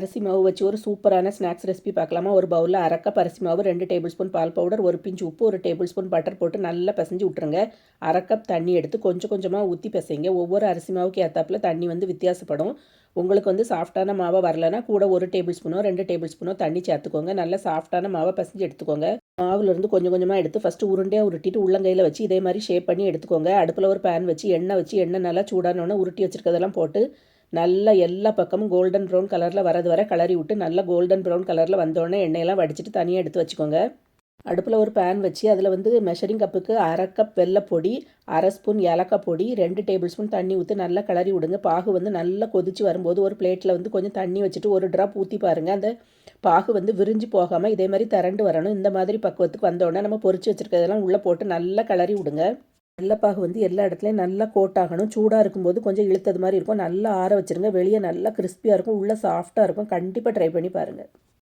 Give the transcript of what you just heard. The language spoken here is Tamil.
அரிசி மாவு வச்சு ஒரு சூப்பரான ஸ்நாக்ஸ் ரெசிபி பார்க்கலாமா? ஒரு பவுலில் அரை கப் அரிசி மாவு, 2 டேபிள் ஸ்பூன் பால் பவுடர், ஒரு பிஞ்ச் உப்பு, 1 டேபிள் ஸ்பூன் பட்டர் போட்டு நல்லா பிசைஞ்சு விட்ருங்க. அரை கப் தண்ணி எடுத்து கொஞ்சம் கொஞ்சமாக ஊற்றி பிசைங்க. ஒவ்வொரு அரிசி மாவுக்கு ஏற்றாப்புல தண்ணி வந்து வித்தியாசப்படும். உங்களுக்கு வந்து சாஃப்டான மாவை வரலனா கூட 1 டேபிள் ஸ்பூனோ 2 டேபிள் ஸ்பூனோ தண்ணி சேர்த்துக்கோங்க. நல்லா சாஃப்டான மாவை பிசைஞ்சு எடுத்துக்கோங்க. மாவுலேருந்து கொஞ்சம் கொஞ்சமாக எடுத்து ஃபஸ்ட்டு உருண்டையாக உருட்டிட்டு உள்ளங்கையில் வச்சு இதே மாதிரி ஷேப் பண்ணி எடுத்துக்கோங்க. அடுப்பில் ஒரு பேன் வச்சு எண்ணெய் நல்லா சூடானோன்னே உருட்டி வச்சுருக்கதெல்லாம் போட்டு நல்லா எல்லா பக்கமும் கோல்டன் ப்ரௌன் கலரில் வரது வரை கிளறி விட்டு நல்லா கோல்டன் ப்ரௌன் கலரில் வந்தோடனே எண்ணெயெல்லாம் வடிச்சிட்டு தனியாக எடுத்து வச்சுக்கோங்க. அடுப்பில் ஒரு பேன் வச்சு அதில் வந்து மெஷரிங் கப்புக்கு அரை கப் வெல்லைப்பொடி, அரை ஸ்பூன் ஏலக்காய் பொடி, 2 டேபிள் ஸ்பூன் தண்ணி ஊற்றி நல்லா கிளறி விடுங்க. பாகு வந்து நல்லா கொதித்து வரும்போது ஒரு பிளேட்டில் வந்து கொஞ்சம் தண்ணி வச்சுட்டு ஒரு ட்ராப் ஊற்றி பாருங்கள். அந்த பாகு வந்து விரிஞ்சு போகாமல் இதே மாதிரி திரண்டு வரணும். இந்த மாதிரி பக்குவத்துக்கு வந்தோடனே நம்ம பொரிச்சு வச்சுருக்கிறதெல்லாம் உள்ளே போட்டு நல்லா கிளறி விடுங்க. வெள்ளைப்பாகு வந்து எல்லா இடத்துலையும் நல்லா கோட் ஆகணும். சூடாக இருக்கும்போது கொஞ்சம் இழுத்தது மாதிரி இருக்கும். நல்லா ஆற வச்சுருங்க. வெளியே நல்லா கிறிஸ்பியாக இருக்கும், உள்ளே சாஃப்டாக இருக்கும். கண்டிப்பாக ட்ரை பண்ணி பாருங்கள்.